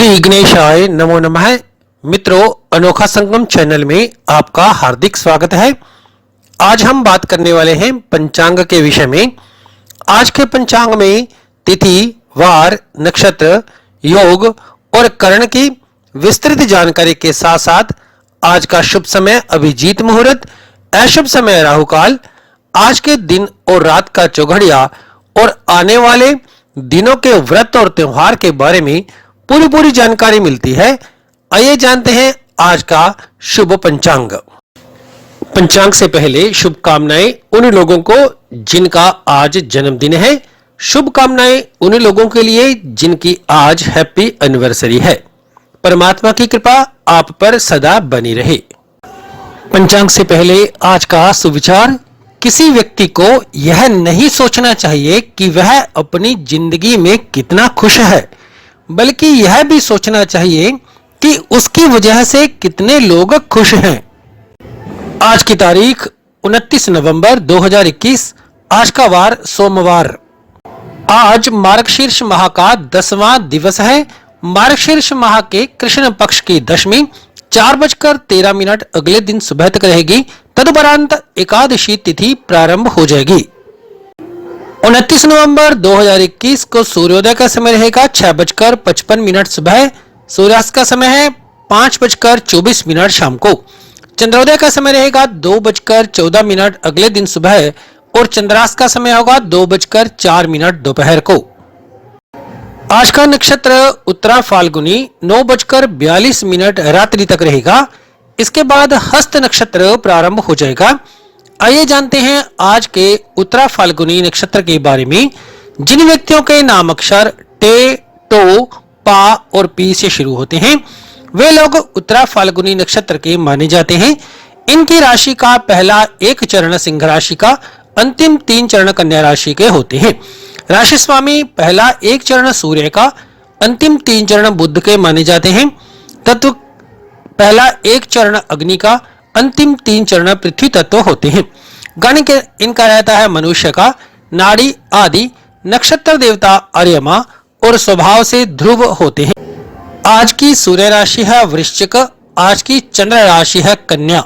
श्री गणेशाय नमो नमः। मित्रों, अनोखा संगम चैनल में आपका हार्दिक स्वागत है। आज हम बात करने वाले हैं पंचांग के विषय में। आज के पंचांग में तिथि, वार, नक्षत्र, योग और करण की विस्तृत जानकारी के साथ साथ आज का शुभ समय अभिजीत मुहूर्त, अशुभ समय राहु काल, आज के दिन और रात का चौघड़िया और आने वाले दिनों के व्रत और त्योहार के बारे में पूरी जानकारी मिलती है। आइए जानते हैं आज का शुभ पंचांग। पंचांग से पहले शुभकामनाएं उन लोगों को जिनका आज जन्मदिन है। शुभकामनाएं उन लोगों के लिए जिनकी आज हैप्पी एनिवर्सरी है। परमात्मा की कृपा आप पर सदा बनी रहे। पंचांग से पहले आज का सुविचार। किसी व्यक्ति को यह नहीं सोचना चाहिए कि वह अपनी जिंदगी में कितना खुश है, बल्कि यह भी सोचना चाहिए कि उसकी वजह से कितने लोग खुश हैं। आज की तारीख 29 नवंबर 2021। आज का वार सोमवार। आज मार्गशीर्ष माह का 10वां दिवस है। मार्गशीर्ष माह के कृष्ण पक्ष की दशमी 4:13 अगले दिन सुबह तक रहेगी। तदुपरांत एकादशी तिथि प्रारंभ हो जाएगी। 29 नवंबर 2021 को सूर्योदय का समय रहेगा 6:55 सुबह। सूर्यास्त का समय है 5:24 शाम को। चंद्रोदय का समय रहेगा 2:14 अगले दिन सुबह और चंद्रास्त का समय होगा 2:04 दोपहर को। आज का नक्षत्र उत्तरा फाल्गुनी 9:42 रात्रि तक रहेगा। इसके बाद हस्त नक्षत्र प्रारंभ हो जाएगा। आइए जानते हैं आज के उत्तरा फाल्गुनी नक्षत्र के बारे में। जिन व्यक्तियों के नाम अक्षर टे, टो, पा और पी से शुरू होते हैं वे लोग उत्तरा फाल्गुनी नक्षत्र के माने जाते हैं। इनकी राशि का पहला एक चरण सिंह राशि का, अंतिम 3 चरण कन्या राशि के होते हैं। राशि स्वामी पहला एक चरण सूर्य का, अंतिम 3 चरण बुध के माने जाते हैं। तत्व पहला एक चरण अग्नि का, अंतिम 3 चरण पृथ्वी तत्व होते हैं। गण के इनका रहता है मनुष्य का। नाड़ी आदि नक्षत्र देवता अर्यमा और स्वभाव से ध्रुव होते हैं। आज की सूर्य राशि है वृश्चिक। आज की चंद्र राशि है कन्या।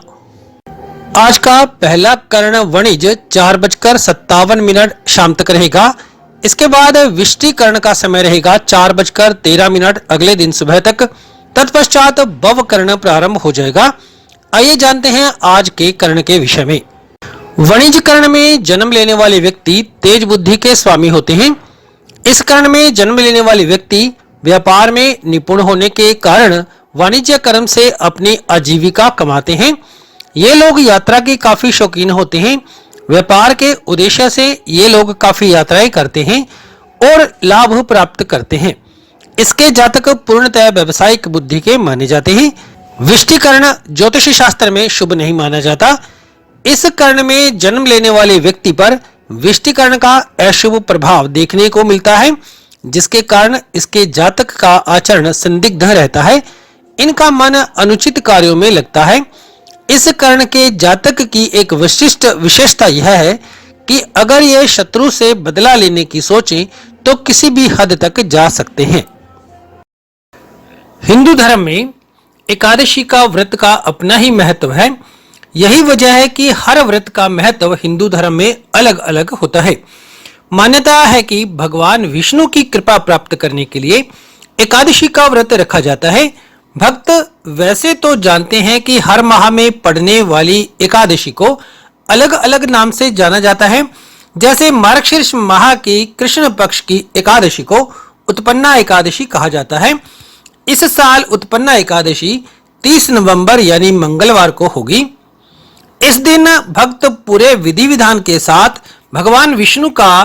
आज का पहला कर्ण वणिज 4:57 शाम तक रहेगा। इसके बाद विष्टि कर्ण का समय रहेगा 4:13 अगले दिन सुबह तक। तत्पश्चात भव कर्ण प्रारंभ हो जाएगा। आइए जानते हैं आज के कर्ण के विषय में। वणिज कर्ण में जन्म लेने वाले व्यक्ति तेज बुद्धि के स्वामी होते हैं। इस कर्ण में जन्म लेने वाले व्यक्ति व्यापार में निपुण होने के कारण वाणिज्य कर्म से अपनी आजीविका कमाते हैं। ये लोग यात्रा के काफी शौकीन होते हैं। व्यापार के उद्देश्य से ये लोग काफी यात्राएं करते हैं और लाभ प्राप्त करते हैं। इसके जातक पूर्णतः व्यावसायिक बुद्धि के माने जाते हैं। विष्टि कर्ण ज्योतिष शास्त्र में शुभ नहीं माना जाता। इस कर्ण में जन्म लेने वाले व्यक्ति पर विष्टि कर्ण का अशुभ प्रभाव देखने को मिलता है, जिसके कारण इसके जातक का आचरण संदिग्ध रहता है। इनका मन अनुचित कार्यों में लगता है। इस कर्ण के जातक की एक विशिष्ट विशेषता यह है कि अगर ये शत्रु से बदला लेने की सोचें तो किसी भी हद तक जा सकते हैं। हिंदू धर्म में एकादशी का व्रत का अपना ही महत्व है। यही वजह है कि हर व्रत का महत्व हिंदू धर्म में अलग अलग होता है। मान्यता है कि भगवान विष्णु की कृपा प्राप्त करने के लिए एकादशी का व्रत रखा जाता है। भक्त वैसे तो जानते हैं कि हर माह में पड़ने वाली एकादशी को अलग अलग नाम से जाना जाता है। जैसे मार्गशीर्ष माह की कृष्ण पक्ष की एकादशी को उत्पन्ना एकादशी कहा जाता है। इस साल उत्पन्ना एकादशी 30 नवंबर यानी मंगलवार को होगी। इस दिन भक्त पूरे विधि विधान के साथ भगवान विष्णु का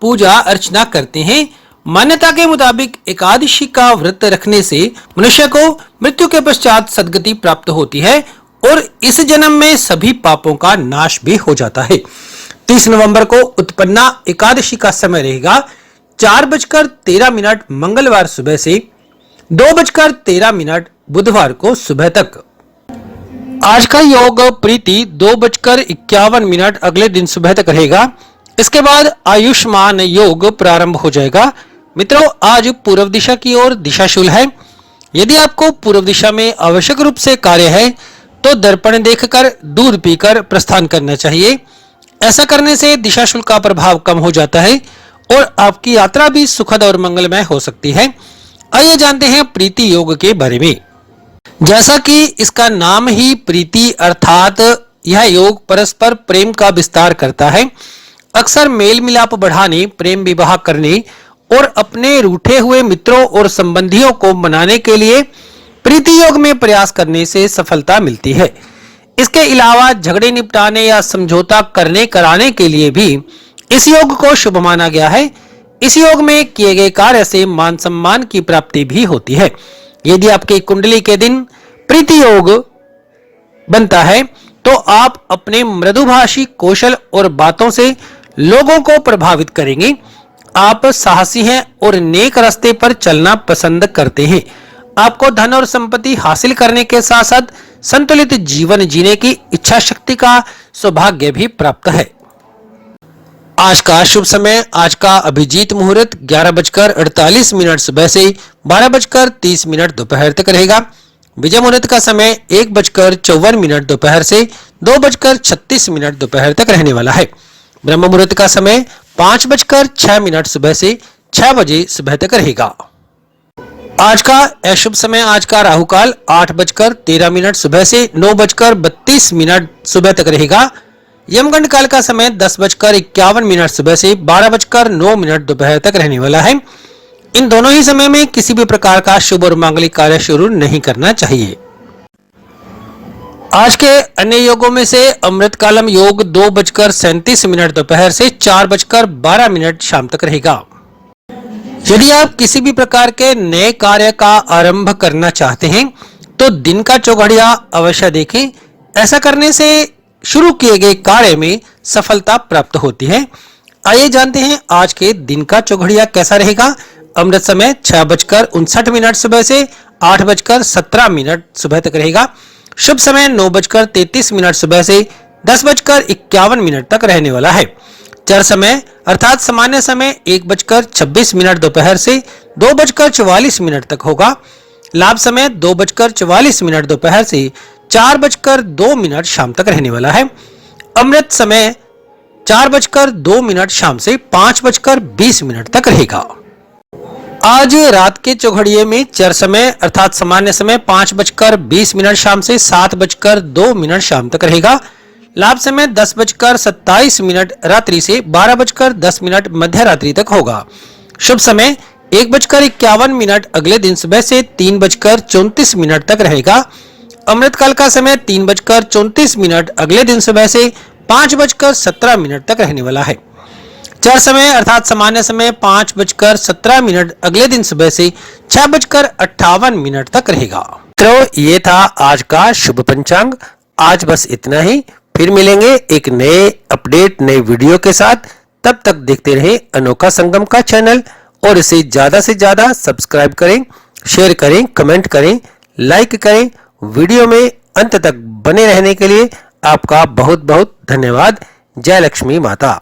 पूजा अर्चना करते हैं। मान्यता के मुताबिक एकादशी का व्रत रखने से मनुष्य को मृत्यु के पश्चात सद्गति प्राप्त होती है और इस जन्म में सभी पापों का नाश भी हो जाता है। 30 नवंबर को उत्पन्ना एकादशी का समय रहेगा 4:13 मंगलवार सुबह से 2:13 बुधवार को सुबह तक। आज का योग प्रीति 2:51 अगले दिन सुबह तक रहेगा। इसके बाद आयुष्मान योग प्रारंभ हो जाएगा। मित्रों, आज पूर्व दिशा की ओर दिशाशूल है। यदि आपको पूर्व दिशा में आवश्यक रूप से कार्य है तो दर्पण देखकर दूध पीकर प्रस्थान करना चाहिए। ऐसा करने से दिशा शुल्क का प्रभाव कम हो जाता है और आपकी यात्रा भी सुखद और मंगलमय हो सकती है। आइए जानते हैं प्रीति योग के बारे में। जैसा कि इसका नाम ही प्रीति अर्थात यह योग परस्पर प्रेम का विस्तार करता है। अक्सर मेल मिलाप बढ़ाने, प्रेम विवाह करने और अपने रूठे हुए मित्रों और संबंधियों को मनाने के लिए प्रीति योग में प्रयास करने से सफलता मिलती है। इसके अलावा झगड़े निपटाने या समझौता करने कराने के लिए भी इस योग को शुभ माना गया है। इस योग में किए गए कार्य से मान सम्मान की प्राप्ति भी होती है। यदि आपकी कुंडली के दिन प्रीति योग बनता है तो आप अपने मृदुभाषी कौशल और बातों से लोगों को प्रभावित करेंगे। आप साहसी हैं और नेक रास्ते पर चलना पसंद करते हैं। आपको धन और संपत्ति हासिल करने के साथ साथ संतुलित जीवन जीने की इच्छा शक्ति का सौभाग्य भी प्राप्त है। आज का शुभ समय, आज का अभिजीत मुहूर्त 11:48 सुबह से 12:30 दोपहर तक रहेगा। विजय मुहूर्त का समय 1:54 दोपहर से 2:36 दोपहर तक रहने वाला है। ब्रह्म मुहूर्त का समय 5:06 सुबह से 6 बजे सुबह तक रहेगा। आज का अशुभ समय, आज का राहु काल 8:13 सुबह से 9:32 सुबह तक रहेगा। यमगंड काल का समय 10:51 सुबह से 12:09 दोपहर तक रहने वाला है। इन दोनों ही समय में किसी भी प्रकार का शुभ और मांगलिक कार्य शुरू नहीं करना चाहिए। आज के अन्य योगों में से अमृतकालम योग 2:37 दोपहर से 4:12 शाम तक रहेगा। यदि आप किसी भी प्रकार के नए कार्य का आरंभ करना चाहते हैं तो दिन का चौघड़िया अवश्य देखें। ऐसा करने से शुरू किए गए कार्य में सफलता प्राप्त होती है। आइए जानते हैं आज के दिन का चौघड़िया कैसा रहेगा। अमृत समय 6:59 सुबह से 8:17 सुबह तक रहेगा। शुभ समय 9:33 सुबह से 10:51 तक रहने वाला है। चर समय अर्थात सामान्य समय 1:26 दोपहर से 2:44 तक होगा। लाभ समय 2:44 दोपहर से 4:02 शाम तक रहने वाला है। अमृत समय 4:02 शाम से 5:20 तक रहेगा। आज रात के चौघड़िए में चर समय अर्थात सामान्य समय 5:20 शाम से 7:02 शाम तक रहेगा। लाभ समय 10:27 रात्रि से 12:10 मध्य रात्रि तक होगा। शुभ समय 1:51 अगले दिन सुबह से 3:34 तक रहेगा। अमृत काल का समय 3:34 अगले दिन सुबह से 5:17 तक रहने वाला है। चर समय अर्थात सामान्य समय 5:17 अगले दिन सुबह से 6:58 तक रहेगा। तो ये था आज का शुभ पंचांग। आज बस इतना ही, फिर मिलेंगे एक नए अपडेट नए वीडियो के साथ। तब तक देखते रहे अनोखा संगम का चैनल और इसे ज्यादा से ज्यादा सब्सक्राइब करें, शेयर करें, कमेंट करें, लाइक करें। वीडियो में अंत तक बने रहने के लिए आपका बहुत बहुत धन्यवाद। जय लक्ष्मी माता।